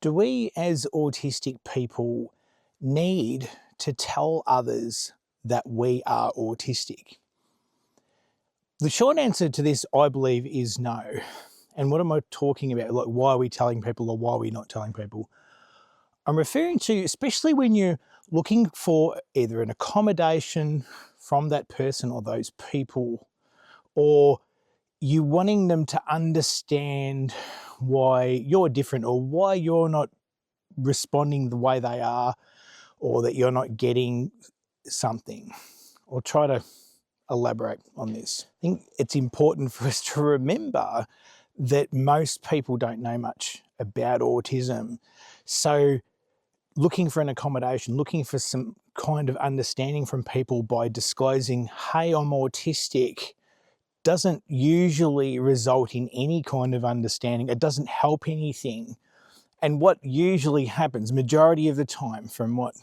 Do we as autistic people need to tell others that we are autistic? The short answer to this, I believe, is no. And what am I talking about? Like, why are we telling people or why are we not telling people? I'm referring to, especially when you're looking for either an accommodation from that person or those people, or you wanting them to understand why you're different or why you're not responding the way they are, or that you're not getting something. I'll try to elaborate on this. I think it's important for us to remember that most people don't know much about autism. So looking for an accommodation, looking for some kind of understanding from people by disclosing, hey, I'm autistic, doesn't usually result in any kind of understanding. It doesn't help anything. And what usually happens, majority of the time, from what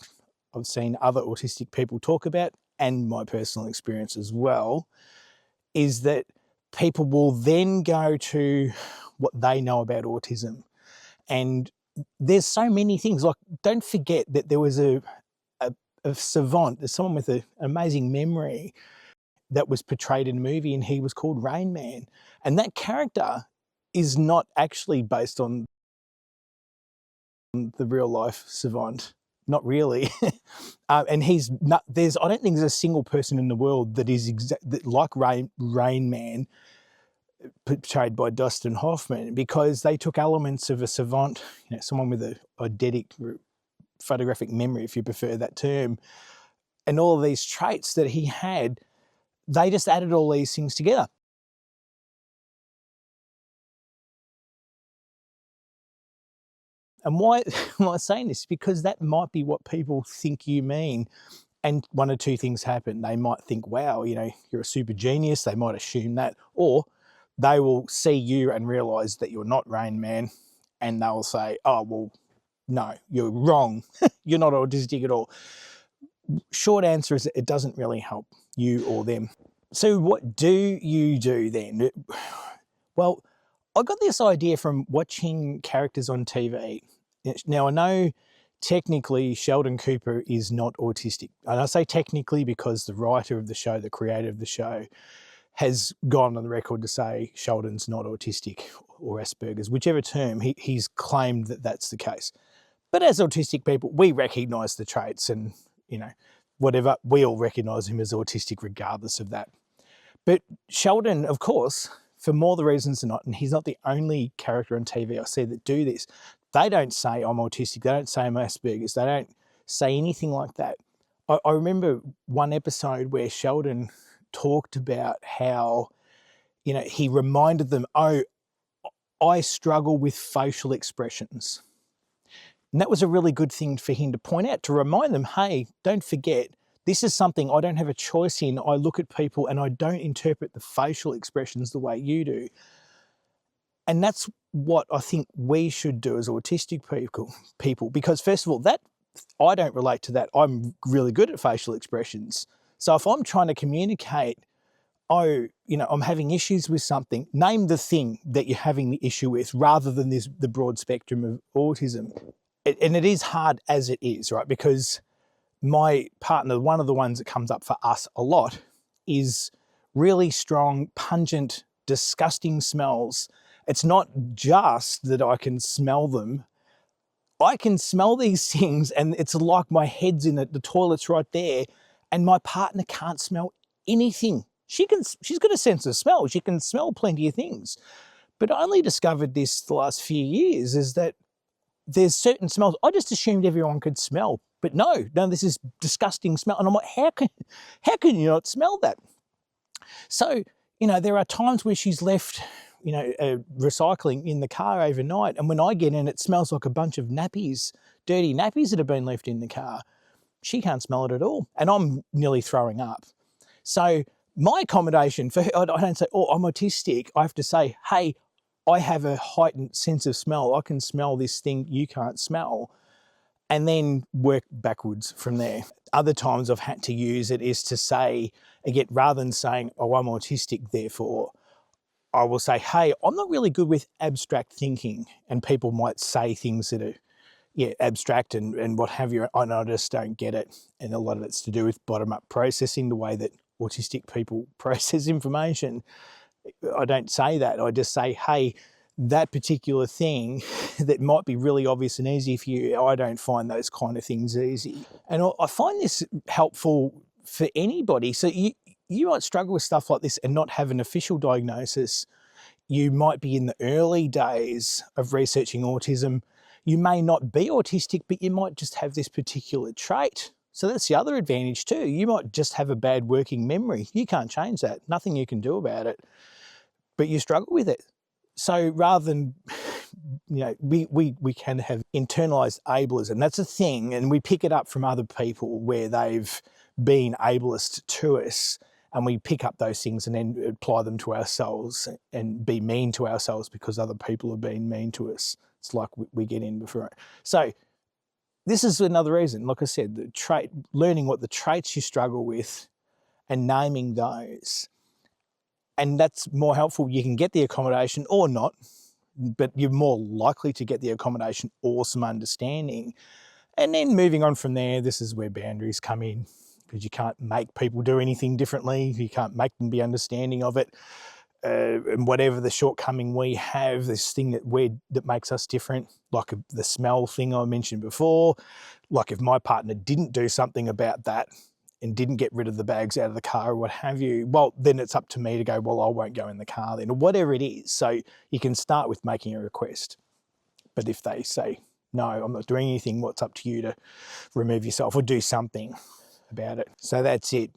I've seen other autistic people talk about, and my personal experience as well, is that people will then go to what they know about autism. And there's so many things. Like, don't forget that there was a savant, there's someone with an amazing memory that was portrayed in a movie, and he was called Rain Man. And that character is not actually based on the real life savant, not really. And he's not, I don't think there's a single person in the world that is like Rain Man, portrayed by Dustin Hoffman, because they took elements of a savant, someone with a eidetic photographic memory, if you prefer that term, and all of these traits that he had, they just added all these things together. And why am I saying this? Because that might be what people think you mean. And one or two things happen. They might think, wow, you're a super genius. They might assume that. Or they will see you and realise that you're not Rain Man, and they'll say, oh, well, no, you're wrong. You're not autistic at all. Short answer is it doesn't really help you or them. So what do you do then? Well, I got this idea from watching characters on TV. Now, I know technically Sheldon Cooper is not autistic. And I say technically because the writer of the show, the creator of the show, has gone on the record to say Sheldon's not autistic or Asperger's, whichever term, he's claimed that that's the case. But as autistic people, we recognise the traits and, whatever, we all recognise him as autistic regardless of that. But Sheldon, of course, for more the reasons than not, and he's not the only character on TV I see that do this, they don't say I'm autistic, they don't say I'm Asperger's, they don't say anything like that. I remember one episode where Sheldon talked about how, he reminded them, oh, I struggle with facial expressions. And that was a really good thing for him to point out, to remind them, hey, don't forget, this is something I don't have a choice in. I look at people and I don't interpret the facial expressions the way you do. And that's what I think we should do as autistic people, because first of all, that I don't relate to that. I'm really good at facial expressions. So if I'm trying to communicate, I'm having issues with something, name the thing that you're having the issue with rather than the broad spectrum of autism. And it is hard as it is, right? Because my partner, one of the ones that comes up for us a lot, is really strong, pungent, disgusting smells. It's not just that I can smell them. I can smell these things and it's like my head's in it, the toilet's right there, and my partner can't smell anything. She's got a sense of smell. She can smell plenty of things. But I only discovered this the last few years, is that there's certain smells. I just assumed everyone could smell, but no, this is disgusting smell. And I'm like, how can you not smell that? So, there are times where she's left, recycling in the car overnight. And when I get in, it smells like a bunch of nappies, dirty nappies that have been left in the car. She can't smell it at all. And I'm nearly throwing up. So my accommodation for her, I don't say, oh, I'm autistic. I have to say, hey, I have a heightened sense of smell. I can smell this thing you can't smell, and then work backwards from there. Other times I've had to use it is to say, again, rather than saying, oh, I'm autistic, therefore, I will say, hey, I'm not really good with abstract thinking. And people might say things that are abstract and what have you, and I just don't get it. And a lot of it's to do with bottom-up processing, the way that autistic people process information. I don't say that. I just say, hey, that particular thing that might be really obvious and easy for you, I don't find those kind of things easy. And I find this helpful for anybody. So you might struggle with stuff like this and not have an official diagnosis. You might be in the early days of researching autism. You may not be autistic, but you might just have this particular trait. So that's the other advantage too. You might just have a bad working memory. You can't change that. Nothing you can do about it, but you struggle with it. So rather than, we can have internalized ableism. That's a thing, and we pick it up from other people where they've been ableist to us, and we pick up those things and then apply them to ourselves and be mean to ourselves because other people have been mean to us. It's like we get in before it. So this is another reason, like I said, the learning what the traits you struggle with and naming those. And that's more helpful. You can get the accommodation or not, but you're more likely to get the accommodation or some understanding. And then moving on from there, this is where boundaries come in, because you can't make people do anything differently. You can't make them be understanding of it. And whatever the shortcoming we have, this thing that makes us different, like the smell thing I mentioned before, like if my partner didn't do something about that and didn't get rid of the bags out of the car or what have you, well, then it's up to me to go, well, I won't go in the car then, or whatever it is. So you can start with making a request. But if they say, no, I'm not doing anything, what's up to you to remove yourself or do something about it. So that's it.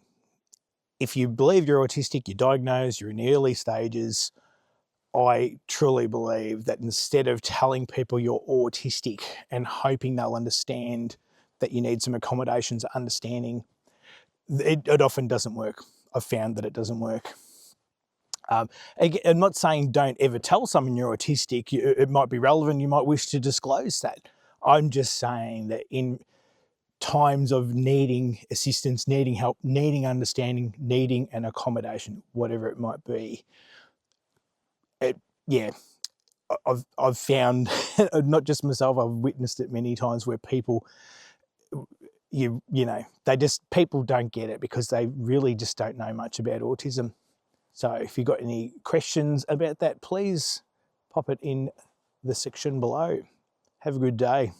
If you believe you're autistic, you're diagnosed, you're in the early stages, I truly believe that instead of telling people you're autistic and hoping they'll understand that you need some accommodations, understanding, it often doesn't work. I've found that it doesn't work. I'm not saying don't ever tell someone you're autistic. It might be relevant. You might wish to disclose that. I'm just saying that in times of needing assistance, needing help, needing understanding, needing an accommodation, whatever it might be, I've found, not just myself, I've witnessed it many times where people, people don't get it because they really just don't know much about autism. So if you've got any questions about that, please pop it in the section below. Have a good day.